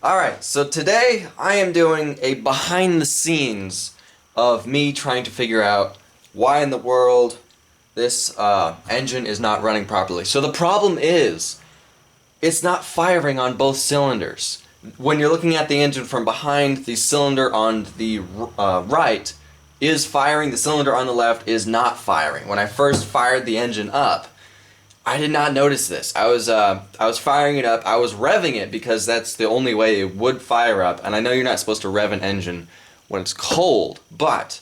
Alright, so today I am doing a behind the scenes of me trying to figure out why in the world this engine is not running properly. So the problem is, it's not firing on both cylinders. When you're looking at the engine from behind, the cylinder on the right is firing, the cylinder on the left is not firing. When I first fired the engine up, I did not notice this. I was firing it up. I was revving it because that's the only way it would fire up. And I know you're not supposed to rev an engine when it's cold, but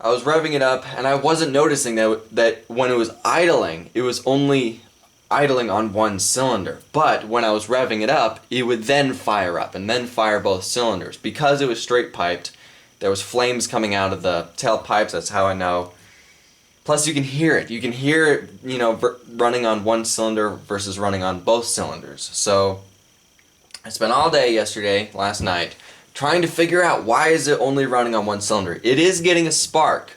I was revving it up and I wasn't noticing that when it was idling, it was only idling on one cylinder. But when I was revving it up, it would then fire up and then fire both cylinders. Because it was straight piped, there was flames coming out of the tailpipes. That's how I know. Plus, you can hear it. You can hear it, running on one cylinder versus running on both cylinders. So, I spent all day yesterday, last night, trying to figure out why is it only running on one cylinder. It is getting a spark.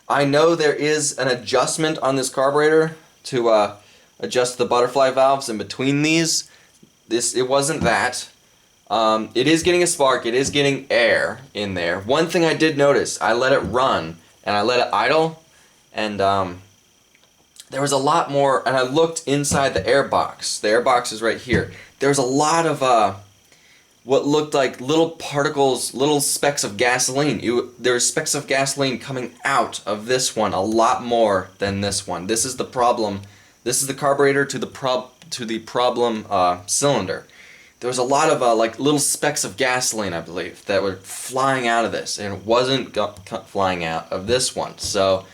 I know there is an adjustment on this carburetor to adjust the butterfly valves in between these. It wasn't that. It is getting a spark. It is getting air in there. One thing I did notice, I let it run and I let it idle. And there was a lot more, and I looked inside the air box. The air box is right here. There was a lot of what looked like little particles, little specks of gasoline. There were specks of gasoline coming out of this one, a lot more than this one. This is the problem. This is the carburetor to the problem cylinder. There was a lot of like little specks of gasoline, I believe, that were flying out of this, and it wasn't flying out of this one. So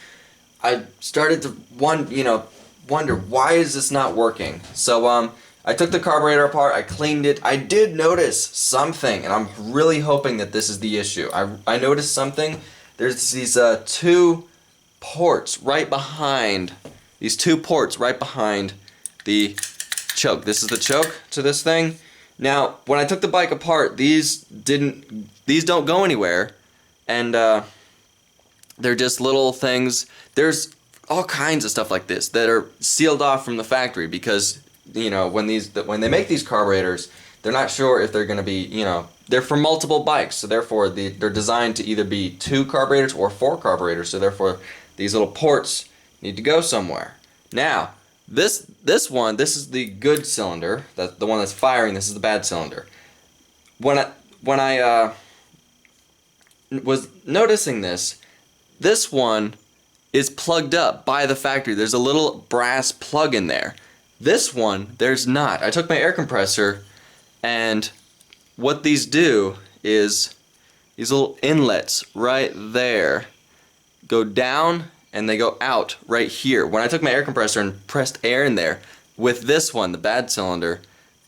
I started to wonder why is this not working. So I took the carburetor apart, I cleaned it. I did notice something, and I'm really hoping that this is the issue. I noticed something. There's these two ports right behind the choke. This is the choke to this thing. Now, when I took the bike apart, these don't go anywhere, and they're just little things. There's all kinds of stuff like this that are sealed off from the factory because, when they make these carburetors, they're not sure if they're going to be, they're for multiple bikes, so therefore they're designed to either be 2 carburetors or 4 carburetors, so therefore these little ports need to go somewhere. Now, this is the good cylinder, that's the one that's firing, this is the bad cylinder. When I was noticing this one is plugged up by the factory. There's a little brass plug in there. This one, there's not. I took my air compressor, and what these do is these little inlets right there go down and they go out right here. When I took my air compressor and pressed air in there, with this one, the bad cylinder,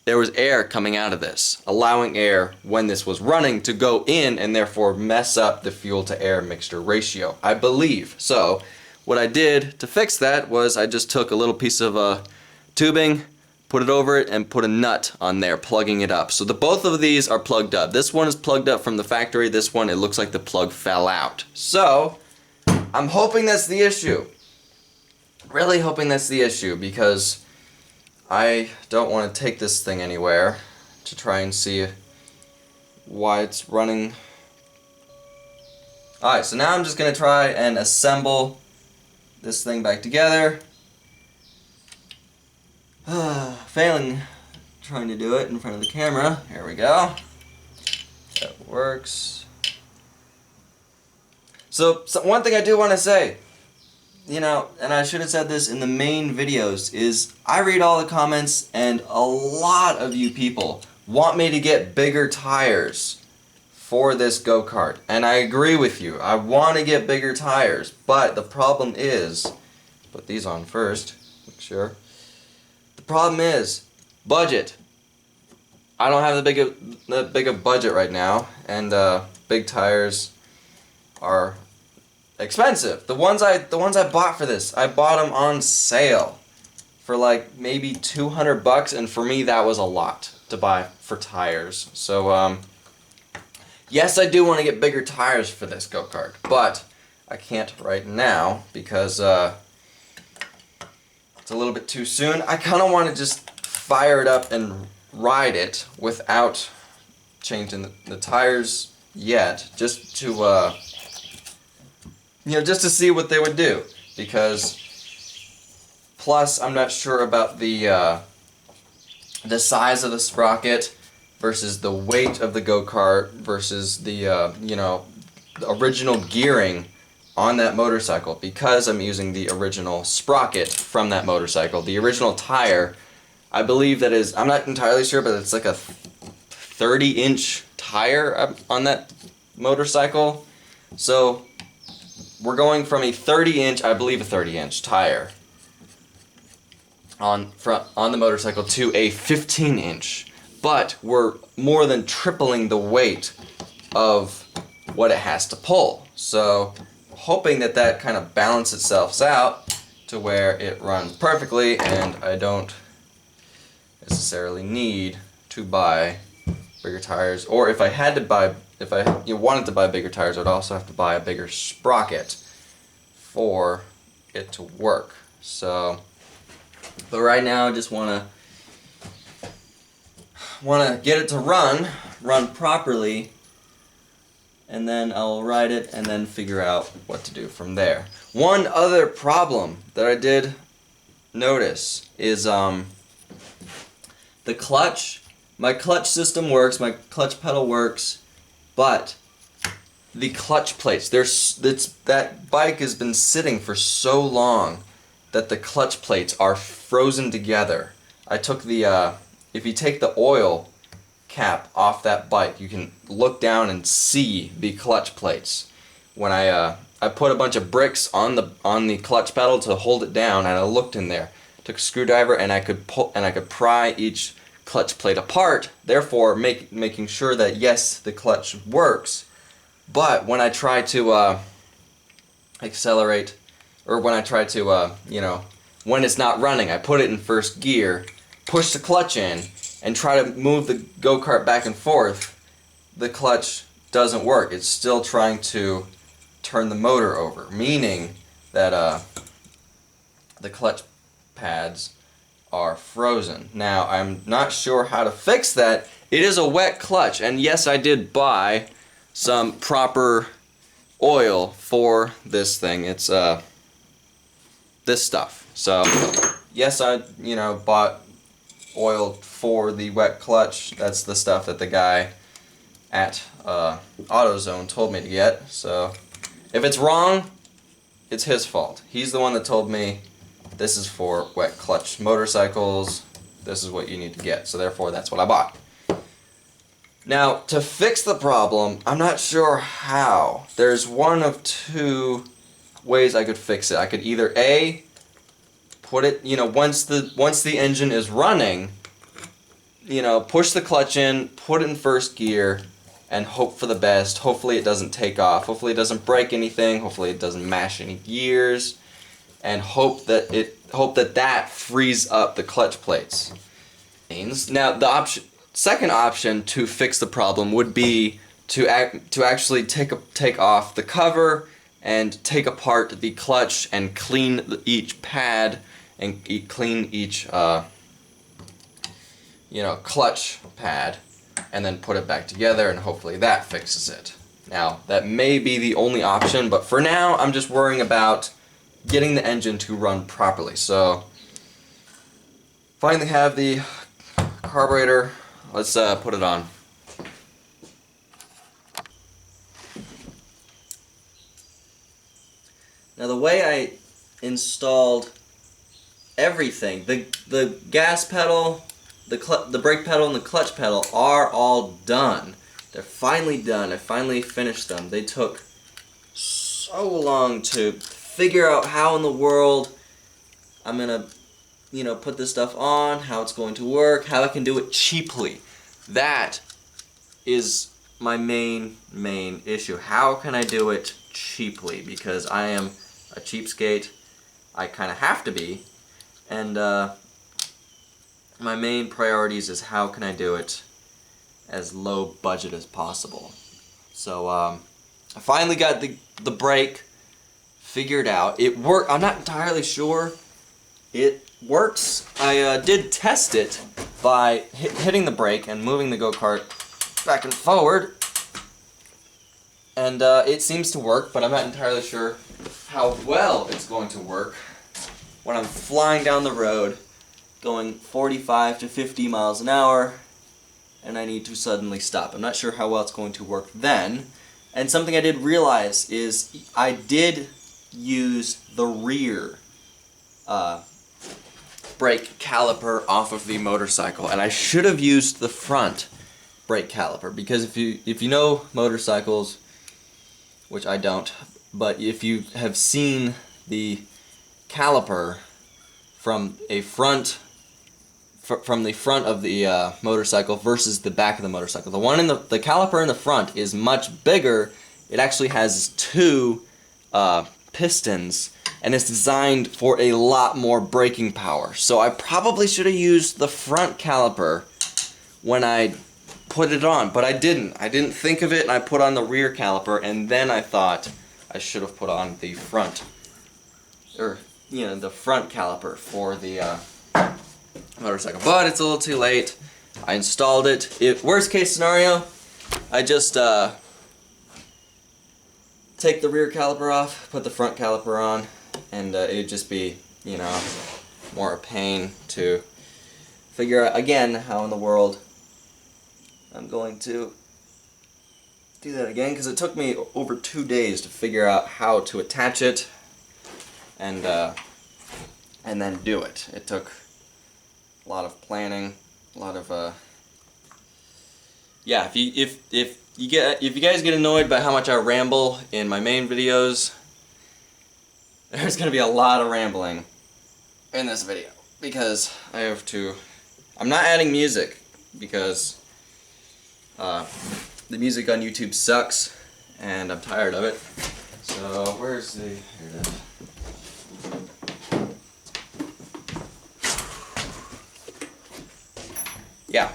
there was air coming out of this, allowing air, when this was running, to go in and therefore mess up the fuel-to-air mixture ratio, I believe. So, what I did to fix that was I just took a little piece of tubing, put it over it, and put a nut on there, plugging it up. So both of these are plugged up. This one is plugged up from the factory. This one, it looks like the plug fell out. So, I'm hoping that's the issue. Really hoping that's the issue, because I don't want to take this thing anywhere to try and see why it's running. Alright, so now I'm just going to try and assemble this thing back together. Failing trying to do it in front of the camera. Here we go. That works. So one thing I do want to say, and I should have said this in the main videos, is I read all the comments, and a lot of you people want me to get bigger tires for this go-kart. And I agree with you. I want to get bigger tires, but the problem is, put these on first, make sure. The problem is budget. I don't have the big of budget right now, and big tires are expensive. The ones I bought for this, I bought them on sale for like maybe $200, and for me that was a lot to buy for tires. So yes, I do want to get bigger tires for this go-kart, but I can't right now because it's a little bit too soon. I kind of want to just fire it up and ride it without changing the tires yet, just to just to see what they would do, because plus I'm not sure about the size of the sprocket versus the weight of the go-kart versus the the original gearing on that motorcycle, because I'm using the original sprocket from that motorcycle. The original tire, I believe that is, I'm not entirely sure, but it's like a 30-inch tire on that motorcycle. So we're going from a 30-inch, I believe a 30-inch tire on the motorcycle to a 15-inch. But we're more than tripling the weight of what it has to pull. So hoping that that kind of balances itself out to where it runs perfectly and I don't necessarily need to buy bigger tires. Or if I had to buy, if I wanted to buy bigger tires, I'd also have to buy a bigger sprocket for it to work. So, but right now I just want to get it to run properly, and then I'll ride it and then figure out what to do from there. One other problem that I did notice is the clutch. My clutch system works, my clutch pedal works, but the clutch plates, that bike has been sitting for so long that the clutch plates are frozen together. I took the, if you take the oil cap off that bike, you can look down and see the clutch plates. When I put a bunch of bricks on the clutch pedal to hold it down, and I looked in there, took a screwdriver, and I could pry each clutch plate apart, therefore making sure that yes, the clutch works. But when I try to accelerate, or when I try to when it's not running, I put it in first gear, push the clutch in, and try to move the go-kart back and forth, the clutch doesn't work. It's still trying to turn the motor over, meaning that the clutch pads are frozen. Now, I'm not sure how to fix that. It is a wet clutch, and yes, I did buy some proper oil for this thing. It's this stuff. So, yes, I bought oil for the wet clutch. That's the stuff that the guy at AutoZone told me to get. So if it's wrong, it's his fault. He's the one that told me this is for wet clutch motorcycles, this is what you need to get. So therefore that's what I bought. Now, to fix the problem, I'm not sure how. There's one of two ways I could fix it. I could either A, put it, once the engine is running, push the clutch in, put it in first gear, and hope for the best. Hopefully it doesn't take off. Hopefully it doesn't break anything. Hopefully it doesn't mash any gears, and hope that frees up the clutch plates. Now the second option to fix the problem would be to actually take off the cover and take apart the clutch and clean each pad and clean each clutch pad, and then put it back together, and hopefully that fixes it. Now, that may be the only option, but for now I'm just worrying about getting the engine to run properly. So finally have the carburetor. Let's put it on. Now, the way I installed everything, the gas pedal, the brake pedal, and the clutch pedal are all done. They're finally done. I finally finished them. They took so long to figure out how in the world I'm gonna, put this stuff on, how it's going to work, how I can do it cheaply. That is my main issue. How can I do it cheaply? Because I am a cheapskate. I kind of have to be. And my main priorities is how can I do it as low budget as possible. So I finally got the brake figured out. It worked. I'm not entirely sure it works. I did test it by hitting the brake and moving the go-kart back and forward. And it seems to work, but I'm not entirely sure how well it's going to work when I'm flying down the road going 45 to 50 miles an hour and I need to suddenly stop. I'm not sure how well it's going to work then. And something I did realize is I did use the rear brake caliper off of the motorcycle, and I should have used the front brake caliper, because if you know motorcycles, which I don't, but if you have seen the caliper from the front of the motorcycle versus the back of the motorcycle, the caliper in the front is much bigger. It actually has two pistons, and it's designed for a lot more braking power. So I probably should have used the front caliper when I put it on, but I didn't. I didn't think of it, and I put on the rear caliper, and then I thought I should have put on the front, the front caliper for the motorcycle. But it's a little too late. I installed it. Worst case scenario, I just take the rear caliper off, put the front caliper on, and it'd just be, more a pain to figure out again how in the world I'm going to do that again, because it took me over 2 days to figure out how to attach it and then do it. It took a lot of planning, a lot of yeah. If you guys get annoyed by how much I ramble in my main videos, there's gonna be a lot of rambling in this video, because I'm not adding music because the music on YouTube sucks and I'm tired of it. So here it is. Yeah.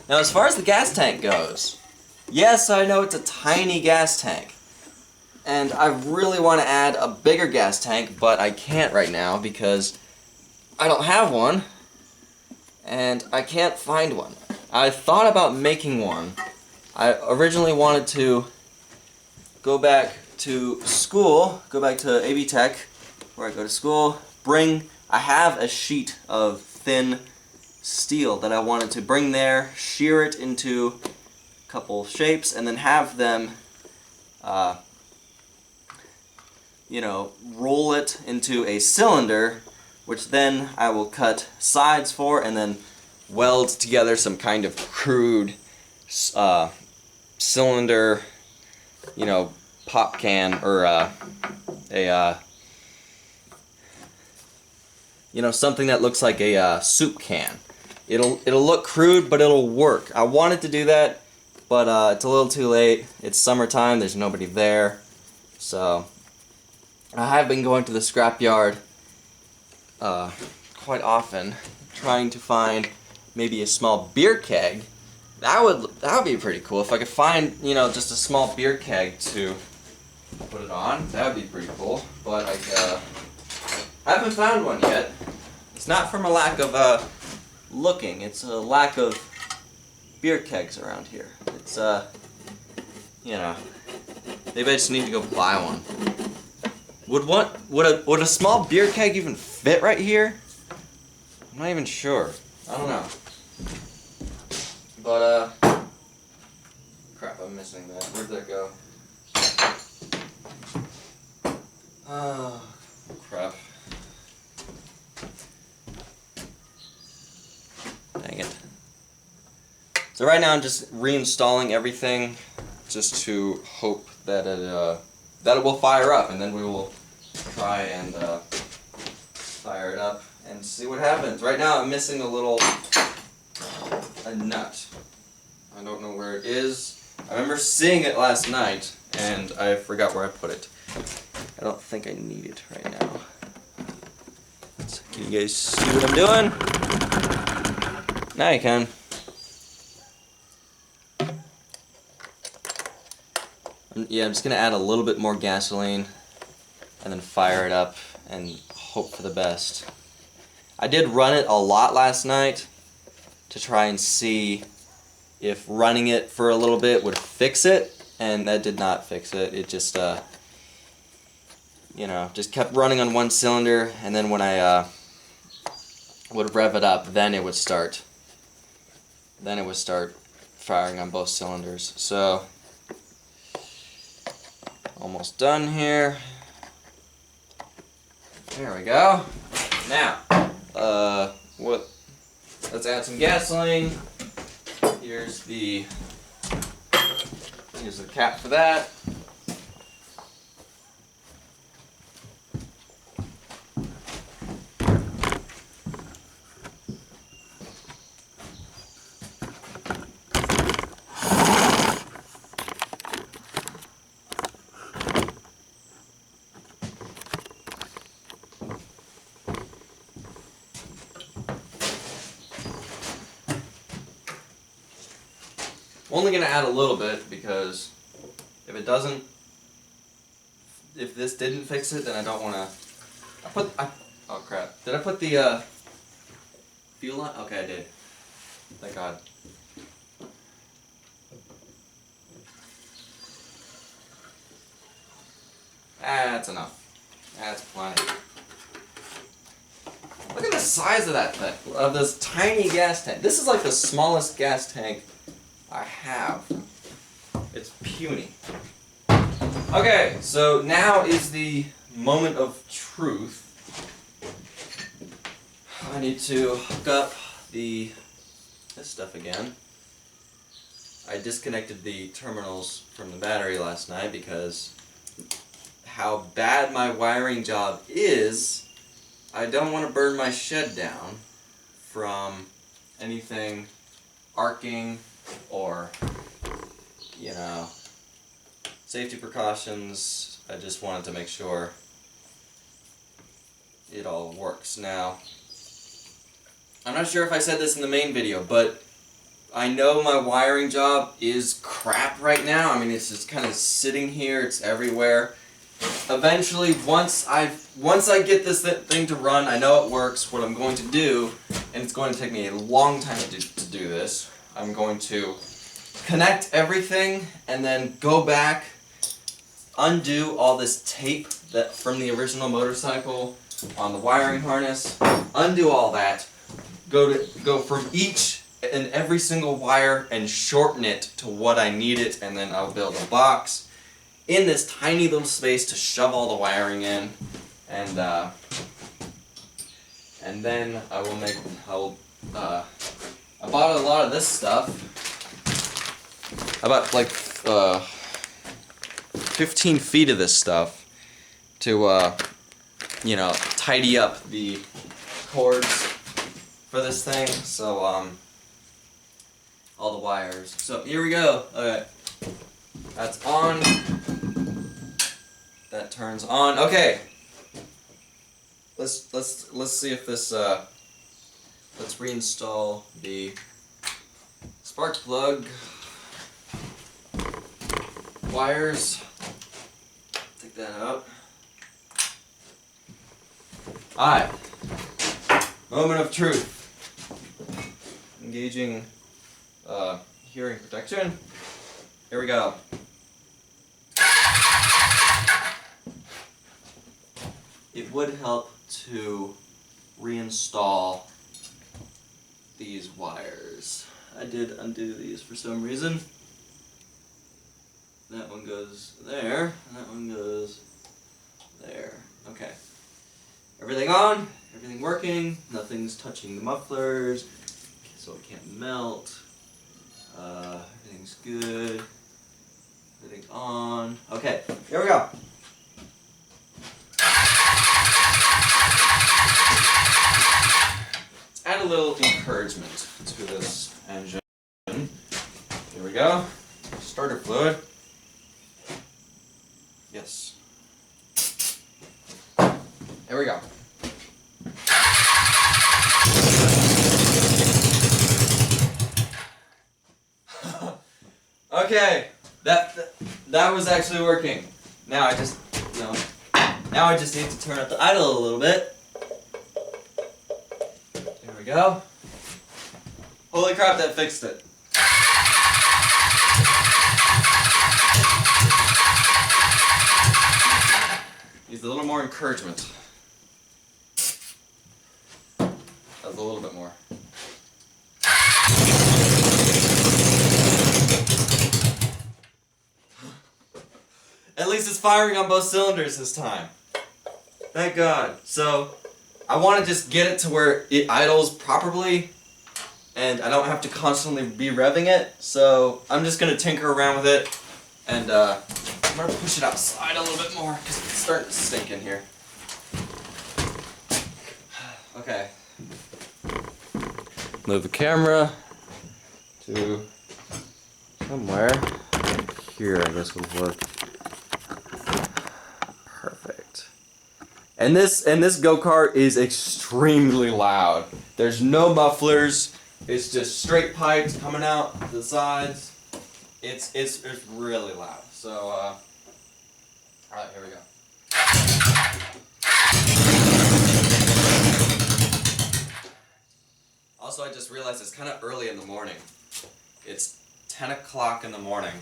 Now, as far as the gas tank goes, yes, I know it's a tiny gas tank, and I really want to add a bigger gas tank, but I can't right now because I don't have one, and I can't find one. I thought about making one. I originally wanted to go back to school, go back to AV Tech, where I go to school, I have a sheet of thin steel that I wanted to bring there, shear it into a couple shapes, and then have them, roll it into a cylinder, which then I will cut sides for, and then weld together some kind of crude cylinder, pop can, or something that looks like a soup can. It'll look crude, but it'll work. I wanted to do that, but it's a little too late. It's summertime, there's nobody there. So I have been going to the scrapyard quite often, trying to find maybe a small beer keg. That would be pretty cool if I could find, just a small beer keg to put it on. That would be pretty cool. But I haven't found one yet. It's not from a lack of looking. It's a lack of beer kegs around here. It's maybe I just need to go buy one. Would a small beer keg even fit right here? I'm not even sure. I don't know. But crap, I'm missing that. Where'd that go? Oh, crap. Dang it. So right now I'm just reinstalling everything, just to hope that it will fire up, and then we will try and fire it up and see what happens. Right now I'm missing a nut. I don't know where it is. I remember seeing it last night, and I forgot where I put it. I don't think I need it right now. So can you guys see what I'm doing? Now you can. Yeah, I'm just going to add a little bit more gasoline and then fire it up and hope for the best. I did run it a lot last night to try and see if running it for a little bit would fix it, and that did not fix it. It just, you know, just kept running on one cylinder, and then when I would rev it up, then it would start. Then it would start firing on both cylinders. So, almost done here. There we go. Now, let's add some gasoline. Here's the cap for that. I'm only going to add a little bit because if it doesn't, if this didn't fix it, then I don't want to. Oh crap! Did I put the fuel on? Okay, I did. Thank God. That's enough. That's plenty. Look at the size of that thing, of this tiny gas tank. This is like the smallest gas tank I have. It's puny. Okay, so now is the moment of truth. I need to hook up this stuff again. I disconnected the terminals from the battery last night because how bad my wiring job is, I don't want to burn my shed down from anything arcing or, you know, safety precautions. I just wanted to make sure it all works. Now, I'm not sure if I said this in the main video, but I know my wiring job is crap right now. I mean, it's just kind of sitting here, it's everywhere. Eventually, once I get this thing to run, I know it works, what I'm going to do, and it's going to take me a long time to do this, I'm going to connect everything and then go back, undo all this tape that from the original motorcycle on the wiring harness, undo all that, go from each and every single wire and shorten it to what I need it, and then I'll build a box in this tiny little space to shove all the wiring in, and then I bought a lot of this stuff. I bought like 15 feet of this stuff to you know, tidy up the cords for this thing. So all the wires. So here we go. Okay, that's on. That turns on. Okay. Let's see if this let's reinstall the spark plug wires. Take that out. Alright. Moment of truth. Engaging hearing protection. Here we go. It would help to reinstall these wires. I did undo these for some reason. That one goes there, and that one goes there. Okay. Everything on, everything working, nothing's touching the mufflers, so it can't melt. Everything's good. Everything on. Okay, here we go. Let's add a little encouragement to this engine. Here we go. Starter fluid. Yes. There we go. Okay, that was actually working. Now I just, you know, now I just need to turn up the idle a little bit. There we go. Holy crap, that fixed it. Needs a little more encouragement. That was a little bit more. At least it's firing on both cylinders this time. Thank God. So, I want to just get it to where it idles properly, and I don't have to constantly be revving it, so I'm just going to tinker around with it, and I'm going to push it outside a little bit more, because it's starting to stink in here. Okay. Move the camera to somewhere. Here, I guess would work. Perfect. And this go-kart is extremely loud. There's no mufflers. It's just straight pipes coming out the sides. It's really loud. So all right, here we go. Also, I just realized it's kind of early in the morning. It's 10 o'clock in the morning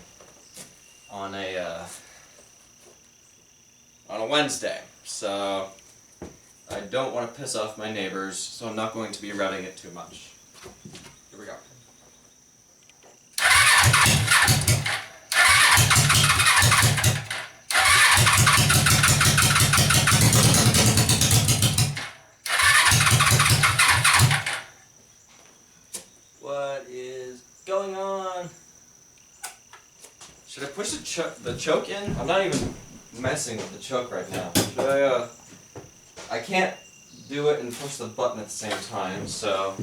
on a Wednesday. So I don't want to piss off my neighbors, so I'm not going to be revving it too much. Here we go. What is going on? Should I push the choke in? I'm not even messing with the choke right now. Should I can't do it and push the button at the same time, so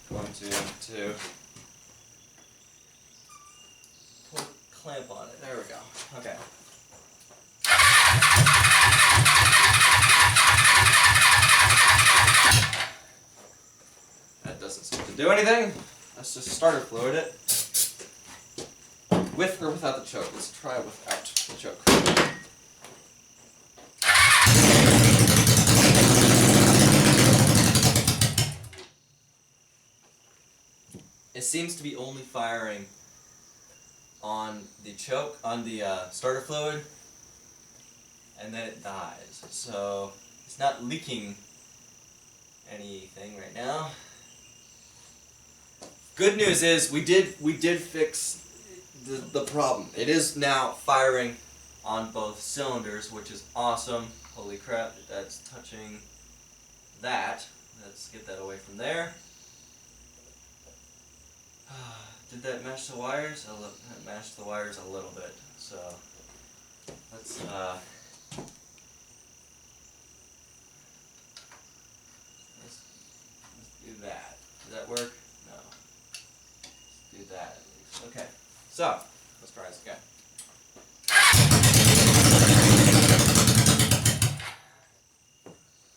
1, 2, 2. Put a clamp on it. There we go. Okay. That doesn't seem to do anything. Let's just starter fluid it. With or without the choke? Let's try it without the choke. It seems to be only firing on the choke, on the starter fluid, and then it dies. So it's not leaking anything right now. Good news is we did fix the problem. It is now firing on both cylinders, which is awesome. Holy crap, that's touching that. Let's get that away from there. Did that match the wires? That matched the wires a little bit. So let's do that. Does that work? No. Let's do that at least. Okay. So let's try this again.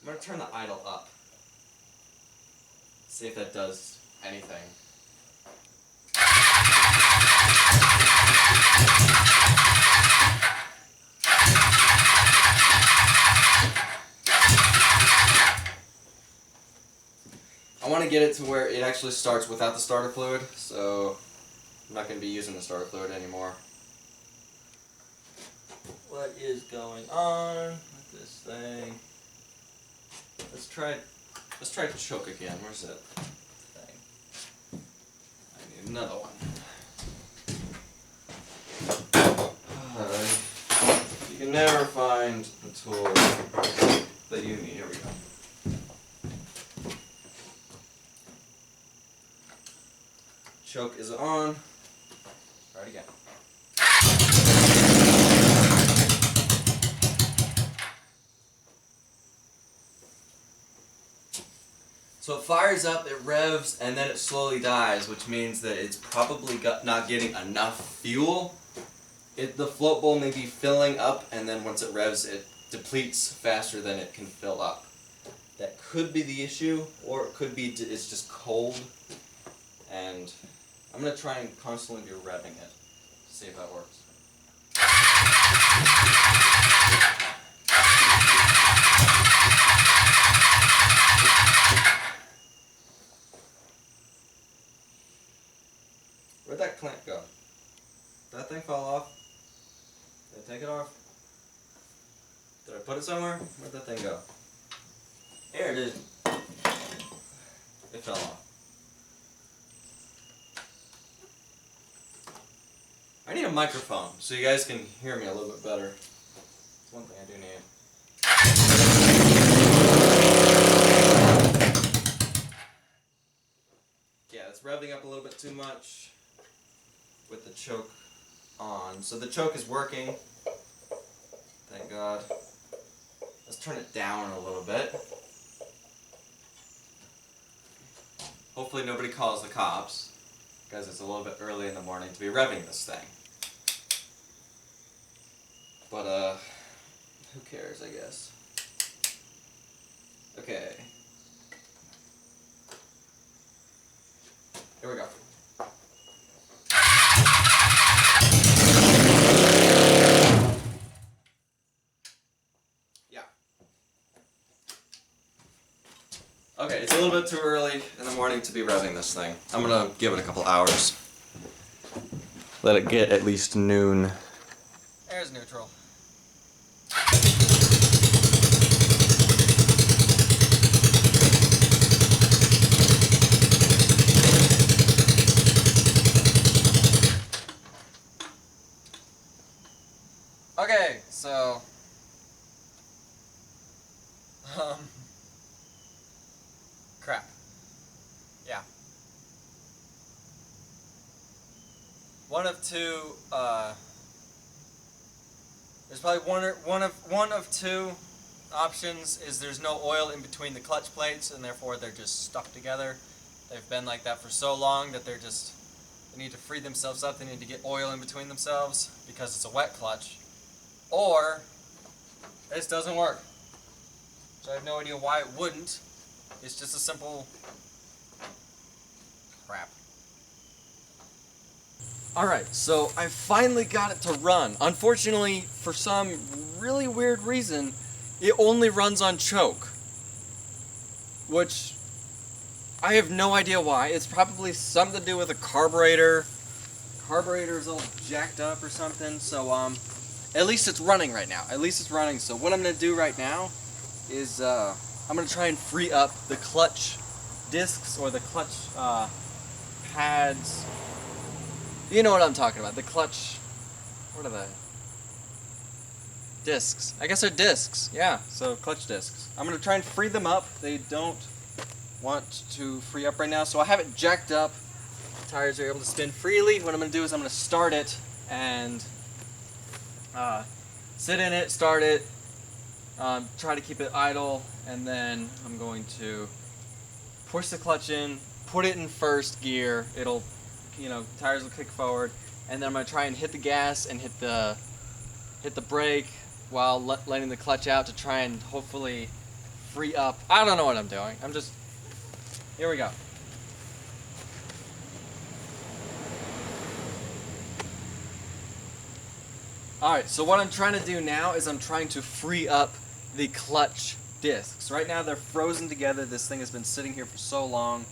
I'm gonna turn the idle up. See if that does anything. I want to get it to where it actually starts without the starter fluid, so I'm not going to be using the starter fluid anymore. What is going on with this thing? Let's try to choke again. Where's that thing? I need another one. You can never find the tool that you need. Here we go. Choke is on. Try it again. So it fires up, it revs, and then it slowly dies, which means that it's probably not getting enough fuel. The float bowl may be filling up, and then once it revs, it depletes faster than it can fill up. That could be the issue, or it could be it's just cold. And I'm going to try and constantly be revving it to see if that works. Where'd that clamp go? Did that thing fall off? Did I take it off? Did I put it somewhere? Where'd that thing go? Here it is. It fell off. I need a microphone so you guys can hear me a little bit better. That's one thing I do need. Yeah, it's revving up a little bit too much with the choke on. So the choke is working. Thank God. Let's turn it down a little bit. Hopefully nobody calls the cops, because it's a little bit early in the morning to be revving this thing. But, who cares, I guess. Okay. Here we go. Yeah. Okay, it's a little bit too early in the morning to be revving this thing. I'm gonna give it a couple hours. Let it get at least noon. Air's neutral. Okay, so crap. Yeah. One of two there's probably one of two options is there's no oil in between the clutch plates and therefore they're just stuck together. They've been like that for so long that they need to free themselves up. They need to get oil in between themselves because it's a wet clutch. Or this doesn't work. So I have no idea why it wouldn't. It's just a simple crap. Alright, so I finally got it to run. Unfortunately, for some really weird reason, it only runs on choke. Which, I have no idea why. It's probably something to do with a carburetor. Carburetor's all jacked up or something, so at least it's running right now. At least it's running, so what I'm going to do right now is I'm going to try and free up the clutch discs or the clutch pads. You know what I'm talking about. The clutch, what are they? Discs. I guess they're discs. Yeah, so clutch discs. I'm going to try and free them up. They don't want to free up right now, so I have it jacked up. The tires are able to spin freely. What I'm going to do is I'm going to start it and sit in it, start it, try to keep it idle, and then I'm going to push the clutch in, put it in first gear. It'll, tires will kick forward, and then I'm going to try and hit the gas and hit the brake while letting the clutch out to try and hopefully free up. I don't know what I'm doing. Here we go. Alright, so what I'm trying to do now is I'm trying to free up the clutch discs. Right now they're frozen together. This thing has been sitting here for so long.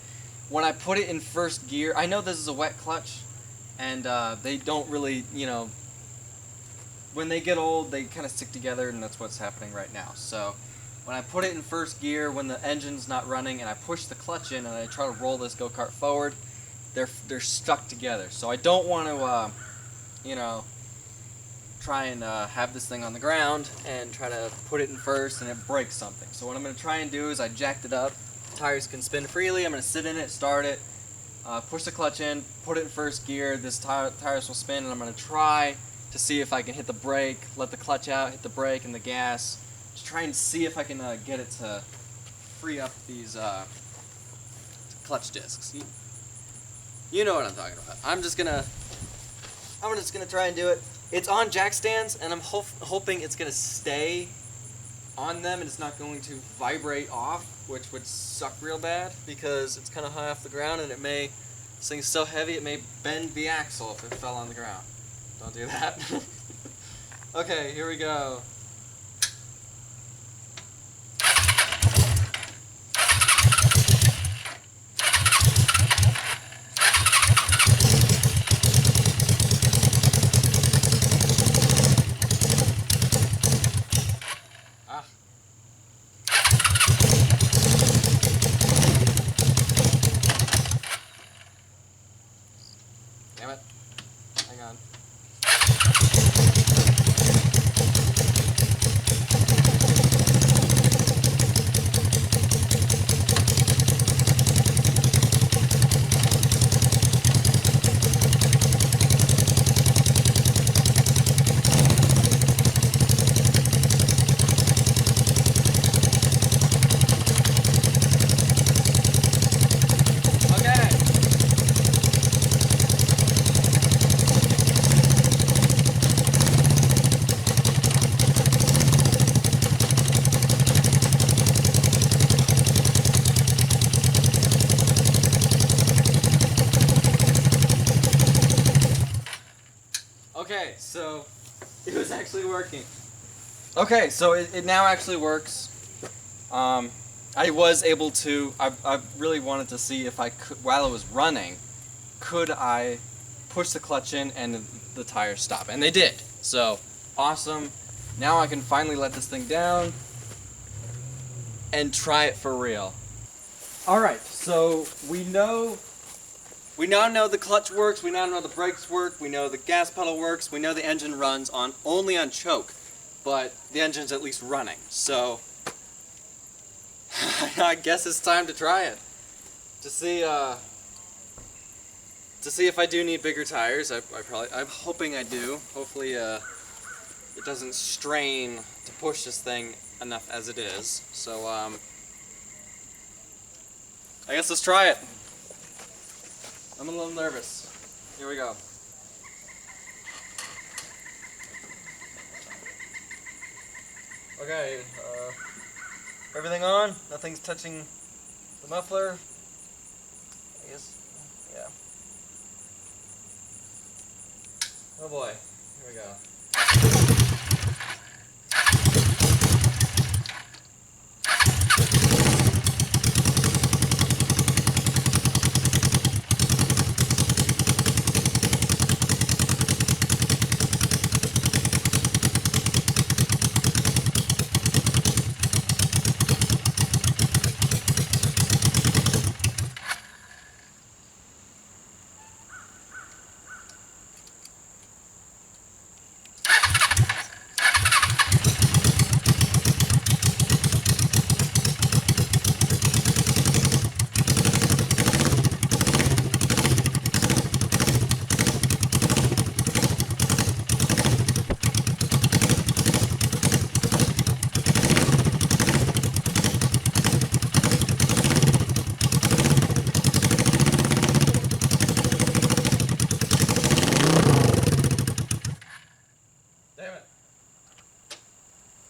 When I put it in first gear, I know this is a wet clutch, and they don't really, when they get old, they kind of stick together, and that's what's happening right now. So when I put it in first gear, when the engine's not running, and I push the clutch in, and I try to roll this go-kart forward, they're stuck together. So I don't want to, try and have this thing on the ground and try to put it in first and it breaks something. So what I'm going to try and do is I jacked it up. Tires can spin freely. I'm going to sit in it, start it, push the clutch in, put it in first gear. This tires will spin, and I'm going to try to see if I can hit the brake, let the clutch out, hit the brake and the gas. Just try and see if I can get it to free up these clutch discs. You know what I'm talking about. I'm just gonna try and do it. It's on jack stands, and I'm hoping it's going to stay on them and it's not going to vibrate off, which would suck real bad because it's kind of high off the ground, and this thing's so heavy it may bend the axle if it fell on the ground. Don't do that. Okay, here we go. Damn it. Hang on. Okay, so it was actually working. Okay, so it now actually works. I was able to, I really wanted to see if I could, while it was running, could I push the clutch in and the tires stop? And they did. So, awesome. Now I can finally let this thing down and try it for real. Alright, so we now know the clutch works, we now know the brakes work, we know the gas pedal works, we know the engine runs only on choke, but the engine's at least running. So I guess it's time to try it. To see if I do need bigger tires. I'm hoping I do. Hopefully it doesn't strain to push this thing enough as it is. So I guess let's try it. I'm a little nervous. Here we go. Okay, everything on? Nothing's touching the muffler? I guess, yeah. Oh boy, here we go.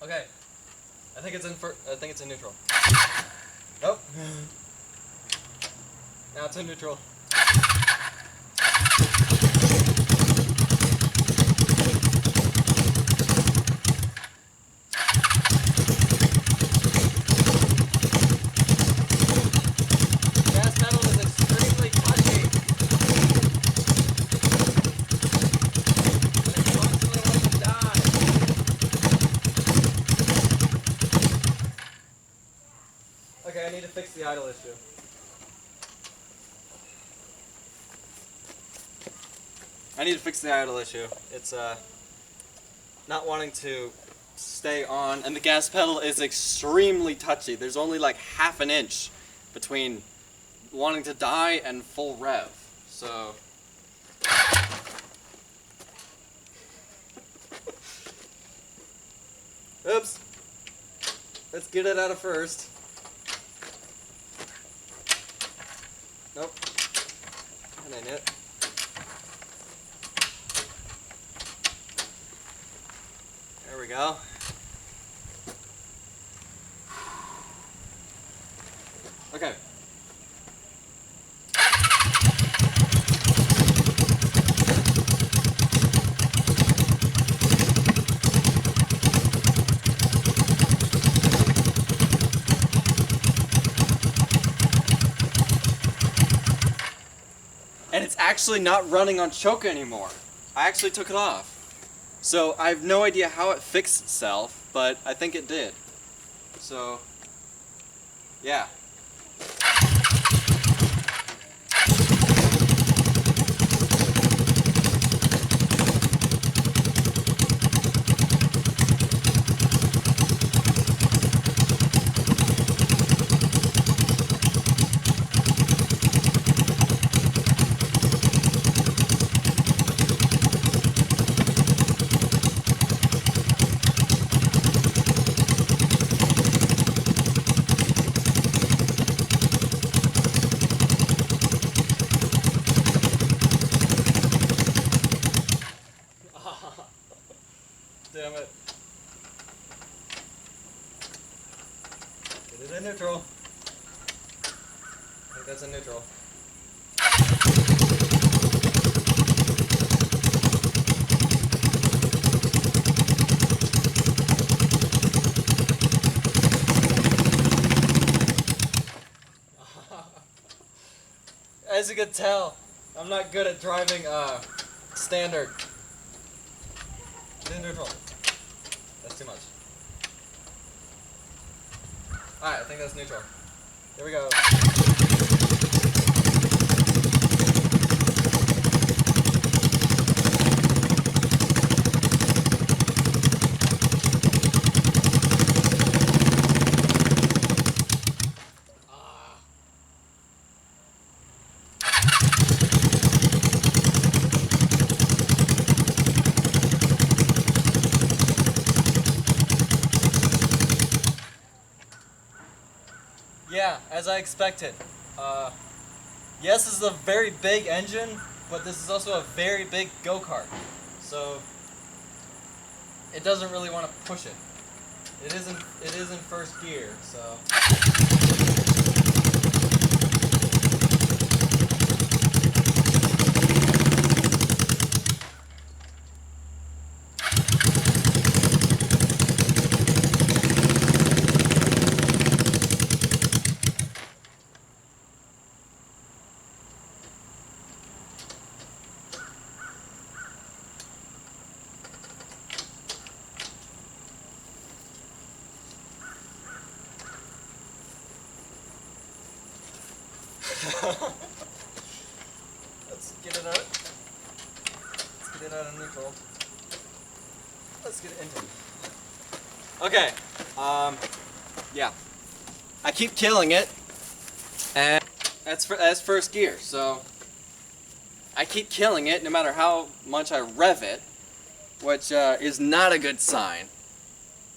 Okay, I think it's in neutral. Nope. Now it's in neutral. Gas pedal is extremely touchy. It constantly wants to die. Okay, I need to fix the idle issue. It's not wanting to stay on, and the gas pedal is extremely touchy. There's only like half an inch between wanting to die and full rev. So oops. Let's get it out of first. Nope. That ain't it. There we go. Okay. And it's actually not running on choke anymore. I actually took it off. So I have no idea how it fixed itself, but I think it did. So, yeah. As you can tell, I'm not good at driving standard. Neutral. That's too much. Alright, I think that's neutral. Here we go. Yeah, as I expected. Yes, this is a very big engine, but this is also a very big go-kart. So it doesn't really want to push it. It is in first gear, so let's get it out. Let's get it out of neutral. Let's get it into. Okay. Yeah. I keep killing it, and that's first gear. So I keep killing it no matter how much I rev it, which is not a good sign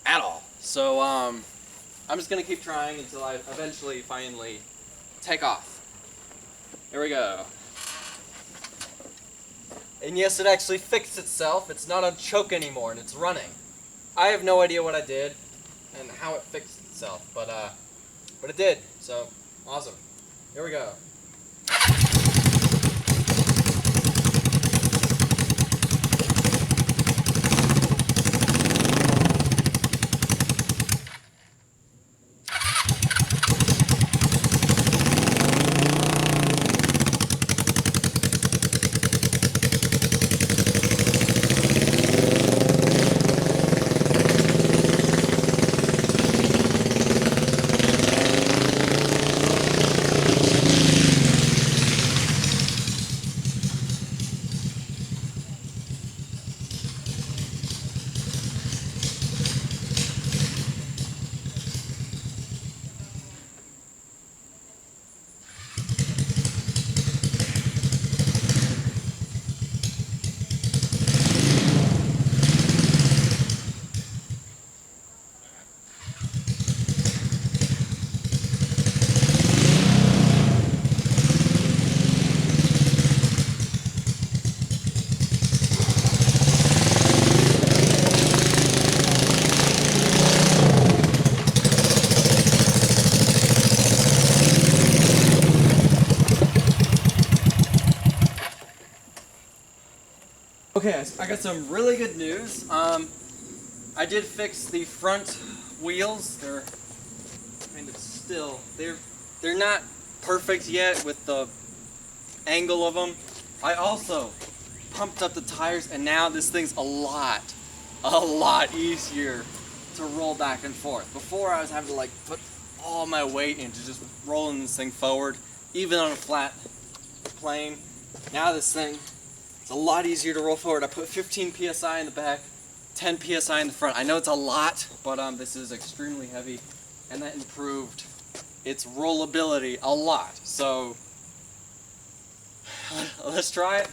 at all. So I'm just gonna keep trying until I eventually finally take off. Here we go. And yes, it actually fixed itself. It's not on choke anymore, and it's running. I have no idea what I did and how it fixed itself, but it did. So awesome. Here we go. Okay, I got some really good news. I did fix the front wheels. They're kind of still. They're not perfect yet with the angle of them. I also pumped up the tires, and now this thing's a lot easier to roll back and forth. Before I was having to like put all my weight into just rolling this thing forward, even on a flat plane. Now this thing, it's a lot easier to roll forward. I put 15 psi in the back, 10 psi in the front. I know it's a lot, but this is extremely heavy, and that improved its rollability a lot. So let's try it.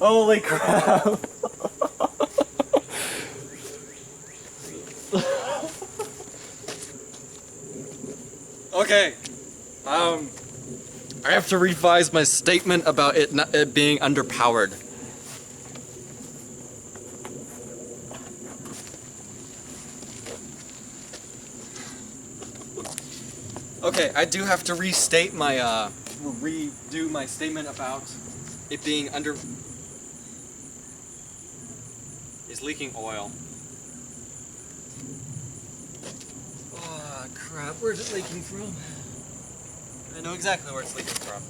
Holy crap! Okay, I have to revise my statement about it being underpowered. Okay, I do have to restate my, redo my statement about it being under... is leaking oil. Oh, crap, where's it leaking from? I know exactly where it's leaking from.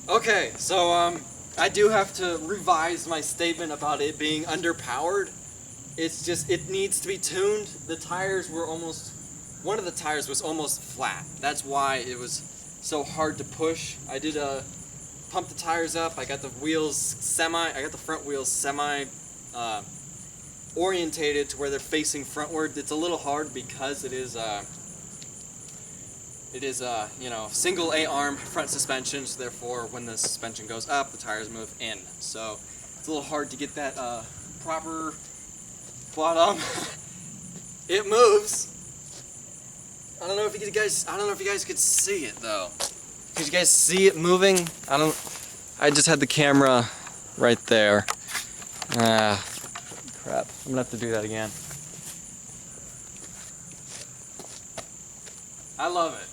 Okay, so, I do have to revise my statement about it being underpowered. It's just, it needs to be tuned. The tires were almost, one of the tires was almost flat. That's why it was so hard to push. I did pump the tires up. I got the wheels I got the front wheels orientated to where they're facing frontward. It's a little hard because it is you know, single A-arm front suspension, so therefore when the suspension goes up, the tires move in. So it's a little hard to get that proper, but it moves. I don't know if you guys could see it though. Could you guys see it moving? I just had the camera right there. Ah, crap. I'm gonna have to do that again. I love it.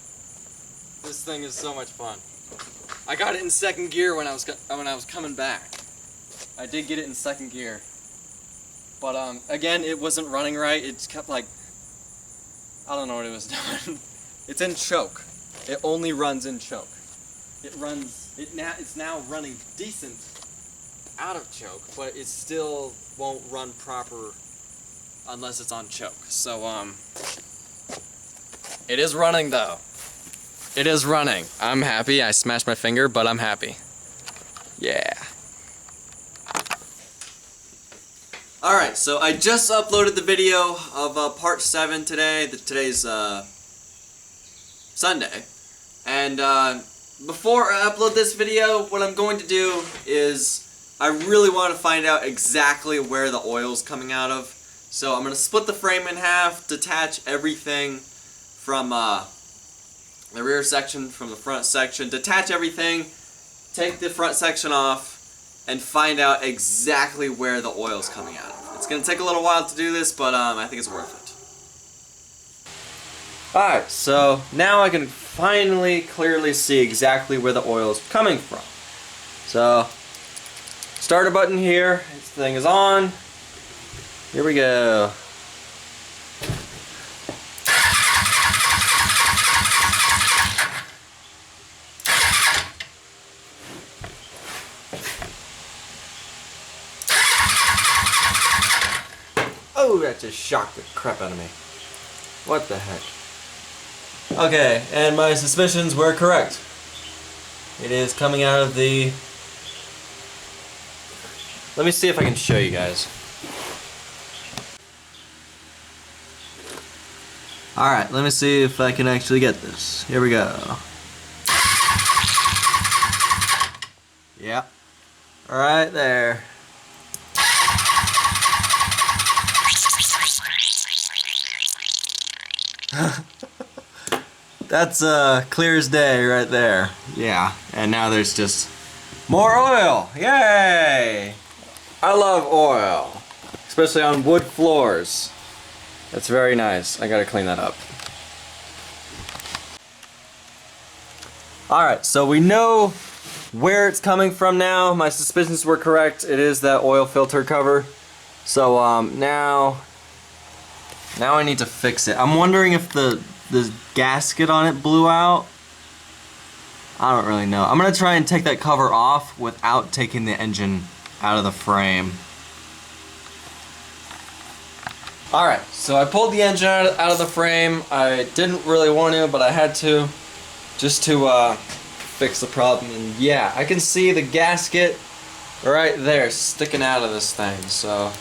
This thing is so much fun. I got it in second gear when I was coming back. I did get it in second gear, but again, it wasn't running right. It just kept like, I don't know what it was doing. It's in choke. It only runs in choke. It's now running decent out of choke, but it still won't run proper unless it's on choke. So it is running though. It is running. I'm happy. I smashed my finger, but I'm happy. Yeah. Alright, so I just uploaded the video of part 7 today. Today's Sunday. And before I upload this video, what I'm going to do is I really want to find out exactly where the oil's coming out of. So I'm going to split the frame in half, detach everything from the rear section from the front section, detach everything, take the front section off, and find out exactly where the oil's coming out of. It's going to take a little while to do this, but I think it's worth it. Alright, so now I can finally clearly see exactly where the oil is coming from. So, starter button here, this thing is on. Here we go. Oh, that just shocked the crap out of me. What the heck? Okay, and my suspicions were correct. It is coming out of the... Let me see if I can show you guys. Alright, let me see if I can actually get this. Here we go. Yep. Right there. That's clear as day right there. Yeah, and now there's just more oil. Yay! I love oil, especially on wood floors. That's very nice. I gotta clean that up. Alright, so we know where it's coming from now. My suspicions were correct. It is that oil filter cover. So now I need to fix it. I'm wondering if the gasket on it blew out. I don't really know. I'm gonna try and take that cover off without taking the engine out of the frame. Alright, so I pulled the engine out of the frame. I didn't really want to, but I had to, just to fix the problem. And yeah, I can see the gasket right there sticking out of this thing. So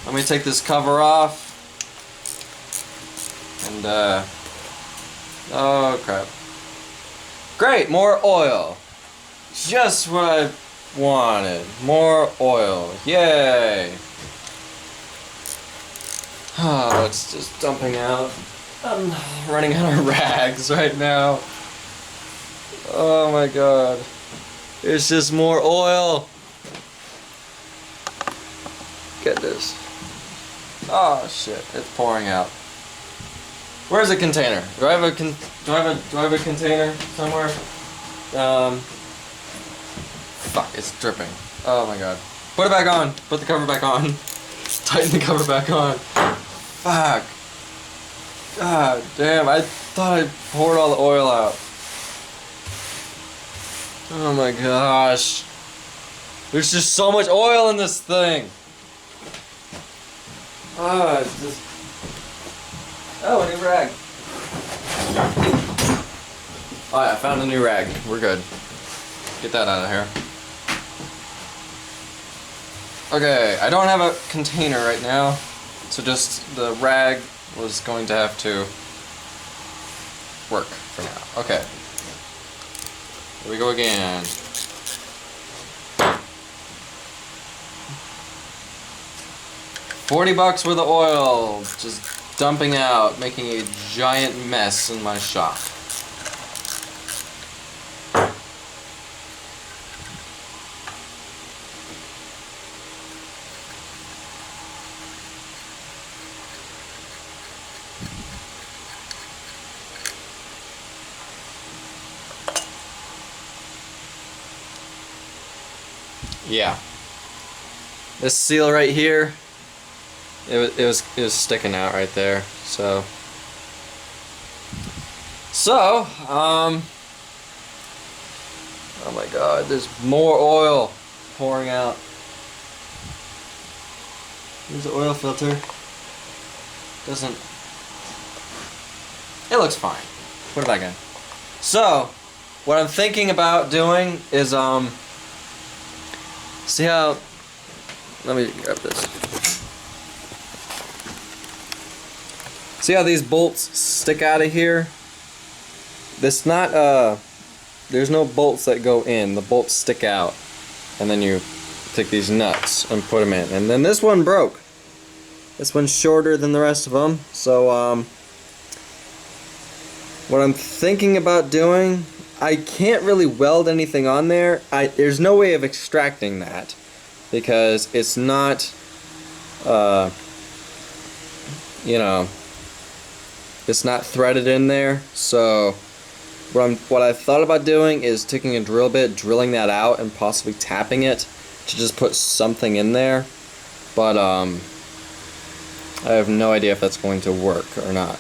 let me take this cover off. And oh crap. Great, more oil. Just what I wanted. More oil. Yay. Oh, it's just dumping out. I'm running out of rags right now. Oh my god. It's just more oil. Get this. Oh shit! It's pouring out. Where's the container? Do I have a container somewhere? Fuck! It's dripping. Oh my god! Put it back on. Put the cover back on. Tighten the cover back on. Fuck! God damn! I thought I poured all the oil out. Oh my gosh! There's just so much oil in this thing. Oh, it's just... Oh, a new rag. Alright, I found a new rag. We're good. Get that out of here. Okay, I don't have a container right now, so just the rag was going to have to work for now. Okay. Here we go again. $40 worth of oil, just dumping out, making a giant mess in my shop. Yeah. This seal right here, it was sticking out right there. So oh my god, there's more oil pouring out. Here's the oil filter. It looks fine. Put it back in. So, what I'm thinking about doing is see how, let me grab this. See how these bolts stick out of here? There's no bolts that go in. The bolts stick out. And then you take these nuts and put them in. And then this one broke. This one's shorter than the rest of them. So, what I'm thinking about doing, I can't really weld anything on there. There's no way of extracting that because it's not, you know, it's not threaded in there. So what I thought about doing is taking a drill bit, drilling that out, and possibly tapping it to just put something in there. But I have no idea if that's going to work or not.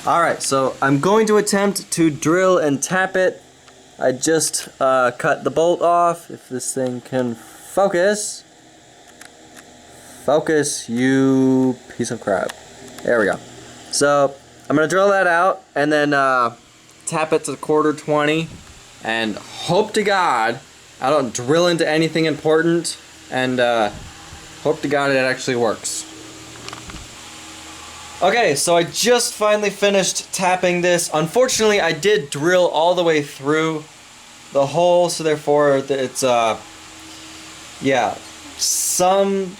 Alright, so I'm going to attempt to drill and tap it. I just cut the bolt off. If this thing can focus. Focus, you piece of crap. There we go. So I'm going to drill that out and then tap it to 1/4-20 and hope to God I don't drill into anything important and hope to God it actually works. Okay, so I just finally finished tapping this. Unfortunately, I did drill all the way through the hole, so therefore it's yeah, some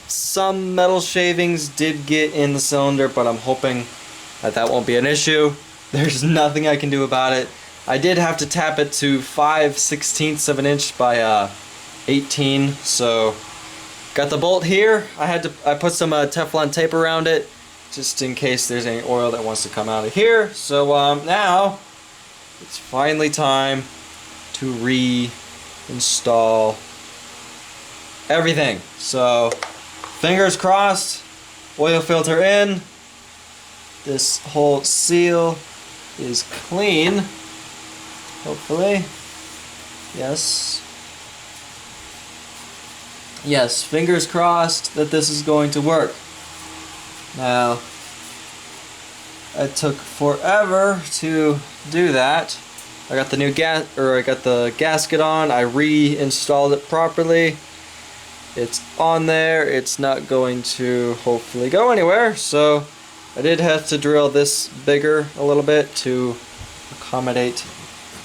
metal shavings did get in the cylinder, but I'm hoping that won't be an issue. There's nothing I can do about it. I did have to tap it to 5/16 of an inch by 18, so got the bolt here. I put some Teflon tape around it, just in case there's any oil that wants to come out of here. So now it's finally time to reinstall everything. So fingers crossed, oil filter in, this whole seal is clean, hopefully. Yes, fingers crossed that this is going to work. Now, it took forever to do that. I got the new gasket on. I reinstalled it properly. It's on there. It's not going to hopefully go anywhere. So I did have to drill this bigger a little bit to accommodate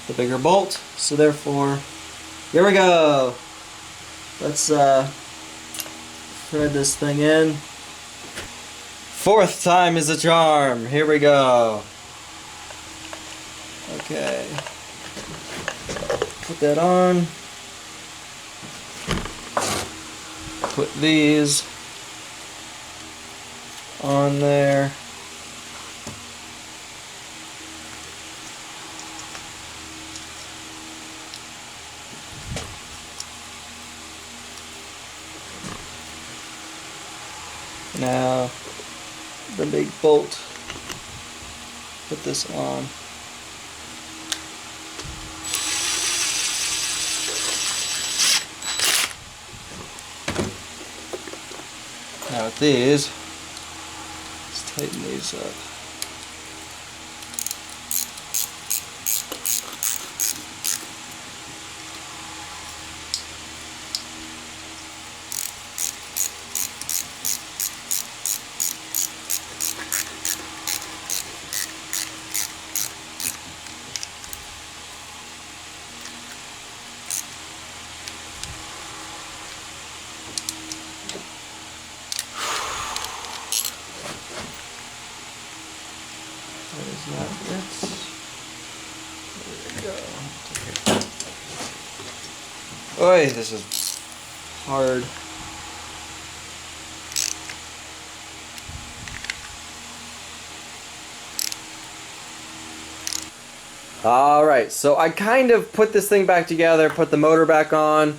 the bigger bolt. So therefore, here we go. Let's thread this thing in. 4th time is a charm. Here we go. Okay. Put that on. put these on there. Now the big bolt, put this on. Now with these, let's tighten these up. That is not it. There we go. Oy, this is hard. Alright, so I kind of put this thing back together, put the motor back on,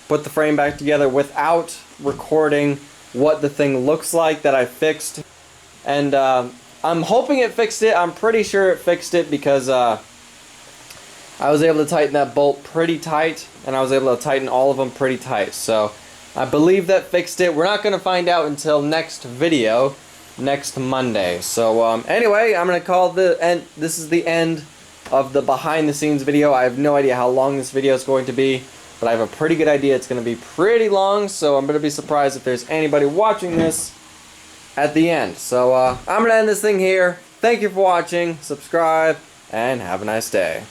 put the frame back together without recording what the thing looks like that I fixed. And I'm hoping it fixed it. I'm pretty sure it fixed it because I was able to tighten that bolt pretty tight, and I was able to tighten all of them pretty tight. So I believe that fixed it. We're not going to find out until next video, next Monday. So anyway, I'm going to call the end. This is the end of the behind the scenes video. I have no idea how long this video is going to be, but I have a pretty good idea it's going to be pretty long, so I'm going to be surprised if there's anybody watching this at the end. So I'm going to end this thing here. Thank you for watching, subscribe, and have a nice day.